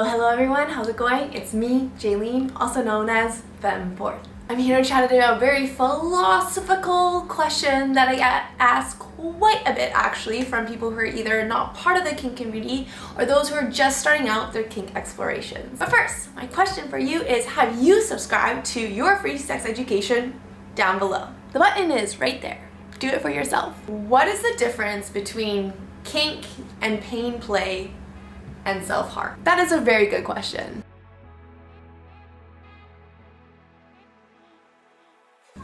Hello everyone, how's it going? It's me, Jaylene, also known as Femme4. I'm here to chat about a very philosophical question that I get asked quite a bit actually from people who are either not part of the kink community or those who are just starting out their kink explorations. But first, my question for you is, have you subscribed to your free sex education down below? The button is right there. Do it for yourself. What is the difference between kink and pain play and self-harm? That is a very good question.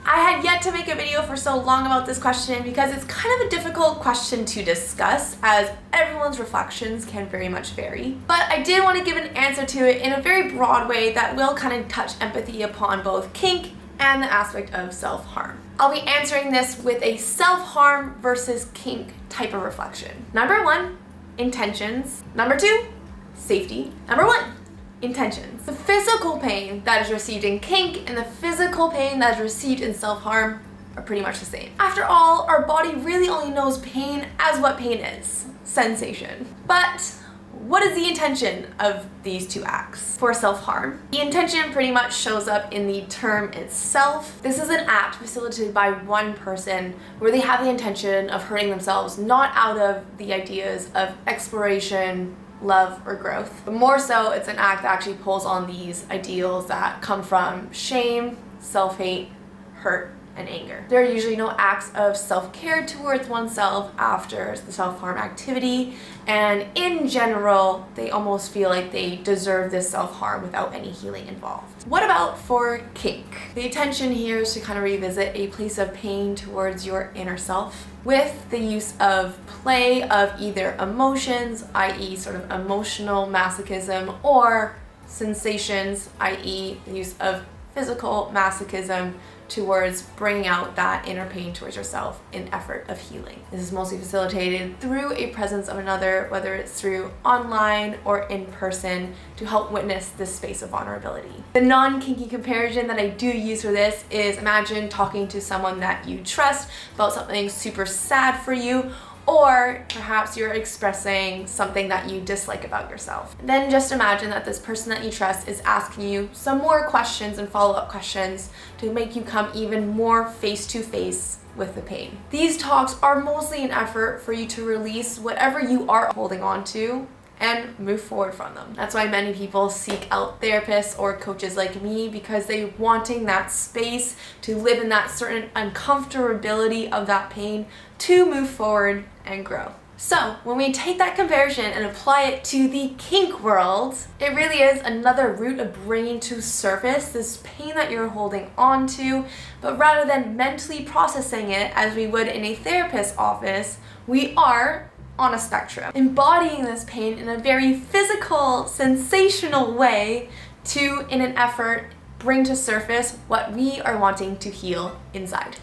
I had yet to make a video for so long about this question because it's kind of a difficult question to discuss as everyone's reflections can very much vary. But I did want to give an answer to it in a very broad way that will kind of touch empathy upon both kink and the aspect of self-harm. I'll be answering this with a self-harm versus kink type of reflection. Number one, intentions. Number two, safety. Number one, intentions. The physical pain that is received in kink and the physical pain that is received in self-harm are pretty much the same. After all, our body really only knows pain as what pain is, sensation. But what is the intention of these two acts? For self-harm, the intention pretty much shows up in the term itself. This is an act facilitated by one person where they have the intention of hurting themselves, not out of the ideas of exploration, love, or growth, but more so it's an act that actually pulls on these ideals that come from shame, self-hate, hurt, and anger. There are usually no acts of self-care towards oneself after the self-harm activity, and in general, they almost feel like they deserve this self-harm without any healing involved. What about for kink? The intention here is to kind of revisit a place of pain towards your inner self with the use of play of either emotions, i.e. sort of emotional masochism, or sensations, i.e. the use of physical masochism towards bringing out that inner pain towards yourself in effort of healing. This is mostly facilitated through a presence of another, whether it's through online or in person, to help witness this space of vulnerability. The non-kinky comparison that I do use for this is, imagine talking to someone that you trust about something super sad for you, or perhaps you're expressing something that you dislike about yourself. Then just imagine that this person that you trust is asking you some more questions and follow-up questions to make you come even more face-to-face with the pain. These talks are mostly an effort for you to release whatever you are holding on to and move forward from them. That's why many people seek out therapists or coaches like me, because they're wanting that space to live in that certain uncomfortability of that pain to move forward and grow. So when we take that comparison and apply it to the kink world, it really is another route of bringing to surface this pain that you're holding on to, but rather than mentally processing it as we would in a therapist's office, we are on a spectrum, embodying this pain in a very physical, sensational way to, in an effort, bring to surface what we are wanting to heal inside.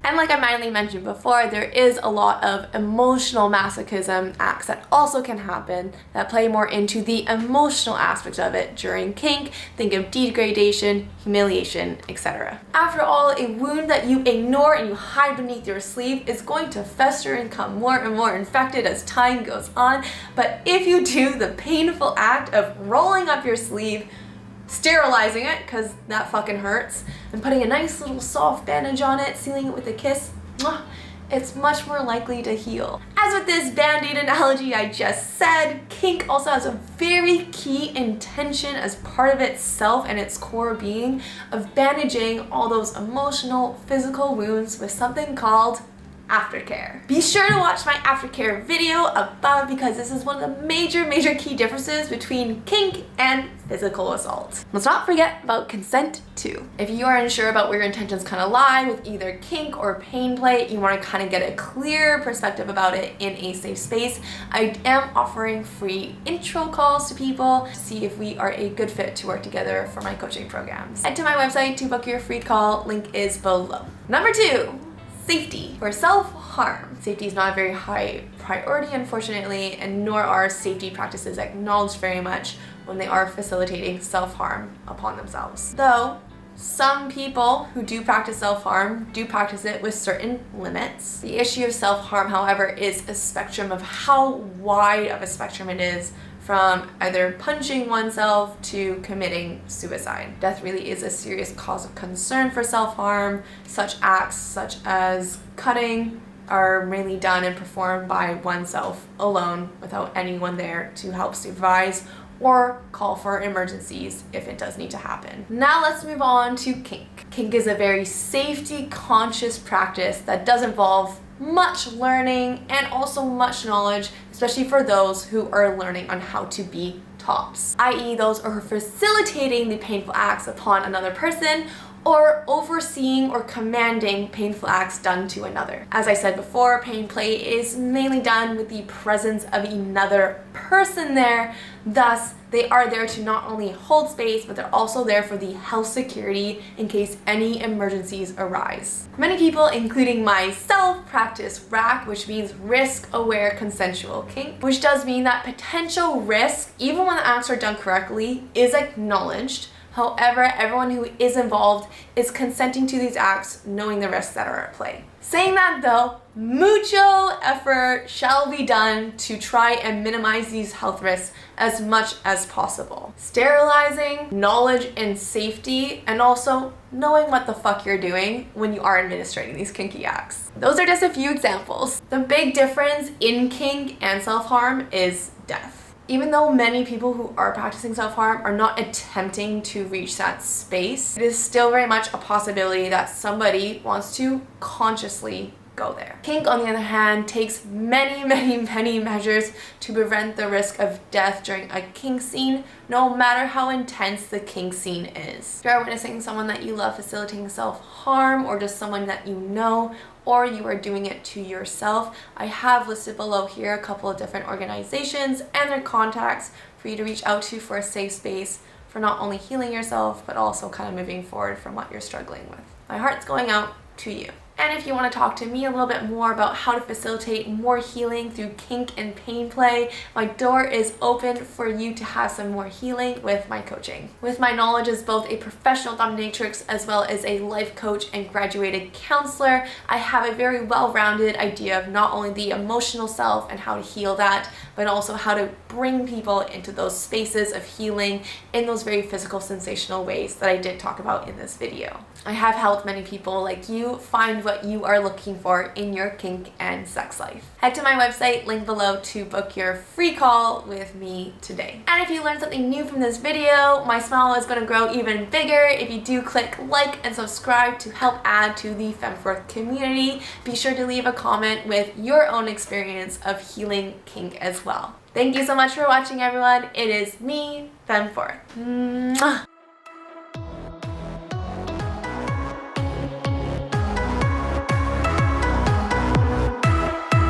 And like I mildly mentioned before, there is a lot of emotional masochism acts that also can happen that play more into the emotional aspects of it during kink. Think of degradation, humiliation, etc. After all, a wound that you ignore and you hide beneath your sleeve is going to fester and become more and more infected as time goes on. But if you do the painful act of rolling up your sleeve, sterilizing it, because that fucking hurts, and putting a nice little soft bandage on it, sealing it with a kiss, it's much more likely to heal. As with this band-aid analogy I just said, kink also has a very key intention as part of itself and its core being of bandaging all those emotional, physical wounds with something called aftercare. Be sure to watch my aftercare video above, because this is one of the major key differences between kink and physical assault. Let's not forget about consent too. If you are unsure about where your intentions kind of lie with either kink or pain play, you want to kind of get a clear perspective about it in a safe space, I am offering free intro calls to people to see if we are a good fit to work together for my coaching programs. Head to my website to book your free call, link is below. Number two, safety or self-harm. Safety is not a very high priority, unfortunately, and nor are safety practices acknowledged very much when they are facilitating self-harm upon themselves. Though, Some people who do practice self-harm do practice it with certain limits. The issue of self-harm, however, is a spectrum of how wide of a spectrum it is, from either punching oneself to committing suicide. Death really is a serious cause of concern for self-harm. Such acts, such as cutting, are mainly done and performed by oneself alone without anyone there to help supervise or call for emergencies if it does need to happen. Now let's move on to kink. Kink is a very safety-conscious practice that does involve much learning and also much knowledge, especially for those who are learning on how to be tops, i.e. those who are facilitating the painful acts upon another person or overseeing or commanding painful acts done to another. As I said before, pain play is mainly done with the presence of another person there. Thus, they are there to not only hold space, but they're also there for the health security in case any emergencies arise. Many people, including myself, practice RAC, which means risk-aware consensual kink, which does mean that potential risk, even when the acts are done correctly, is acknowledged. However, everyone who is involved is consenting to these acts, knowing the risks that are at play. Saying that though, mucho effort shall be done to try and minimize these health risks as much as possible. Sterilizing, knowledge and safety, and also knowing what the fuck you're doing when you are administrating these kinky acts. Those are just a few examples. The big difference in kink and self-harm is death. Even though many people who are practicing self-harm are not attempting to reach that space, it is still very much a possibility that somebody wants to consciously go there. Kink, on the other hand, takes many measures to prevent the risk of death during a kink scene, no matter how intense the kink scene is. If you are witnessing someone that you love facilitating self-harm, or just someone that you know, or you are doing it to yourself, I have listed below here a couple of different organizations and their contacts for you to reach out to for a safe space for not only healing yourself, but also kind of moving forward from what you're struggling with. My heart's going out to you. And if you want to talk to me a little bit more about how to facilitate more healing through kink and pain play, my door is open for you to have some more healing with my coaching. With my knowledge as both a professional dominatrix as well as a life coach and graduated counselor, I have a very well-rounded idea of not only the emotional self and how to heal that, but also how to bring people into those spaces of healing in those very physical, sensational ways that I did talk about in this video. I have helped many people like you find what you are looking for in your kink and sex life. Head to my website, link below, to book your free call with me today. And if you learned something new from this video, my smile is going to grow even bigger if you do click like and subscribe to help add to the Femforth community. Be sure to leave a comment with your own experience of healing kink as well. Thank you so much for watching, everyone. It is me, Femforth. Mwah.